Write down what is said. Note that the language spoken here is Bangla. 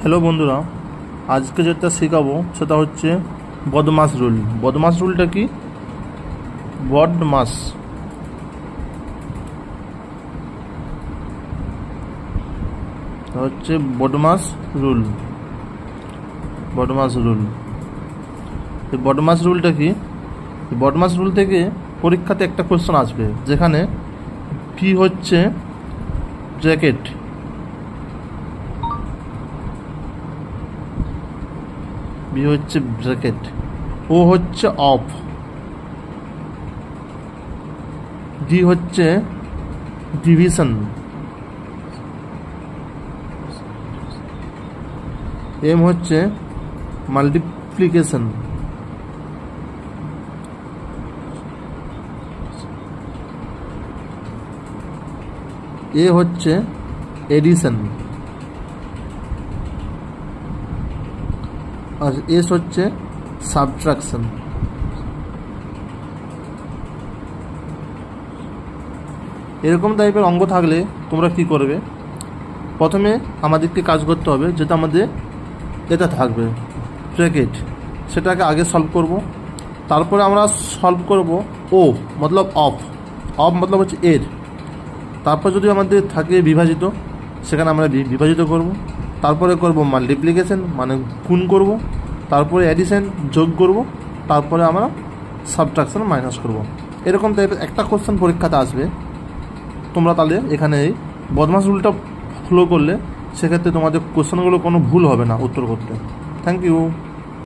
হ্যালো বন্ধুরা, আজকে যেটা শেখাবো সেটা হচ্ছে বদমাস রুল। বদমাস রুলটা কি? বদমাস হচ্ছে বদমাস রুল। বদমাস রুল এই বদমাস রুলটা কি? বদমাস রুল থেকে পরীক্ষাতে একটা কোশ্চেন আসবে, যেখানে কি হচ্ছে জ্যাকেট, বি হচ্ছে ব্র্যাকেট, ও হচ্ছে অফ, ডি হচ্ছে ডিভিশন, এম হচ্ছে মাল্টিপ্লিকেশন, এ হচ্ছে এডিশন, আর এস হচ্ছে সাবট্রাকশন। এরকম টাইপের অঙ্ক থাকলে তোমরা কি করবে? প্রথমে আমাদেরকে কাজ করতে হবে, যেটা আমাদের এটা থাকবে ব্র্যাকেট, সেটাকে আগে সলভ করব। তারপরে আমরা সলভ করব ও মতলব অফ, অফ মতলব হচ্ছে এর। তারপর যদি আমাদের থাকে বিভাজিত, সেখানে আমরা বিভাজিত করব। তারপরে করব মাল্টিপ্লিকেশন মানে গুণ করব। তারপরে অ্যাডিশন যোগ করব। তারপরে আমরা সাবট্রাকশন মাইনাস করব। এরকম টাইপের একটা কোশ্চেন পরীক্ষাতে আসবে। তোমরা তাহলে এখানে এই বদমাস রুলটা ফলো করলে সেক্ষেত্রে তোমাদের কোশ্চেনগুলো কোনো ভুল হবে না উত্তর করতে। Thank you.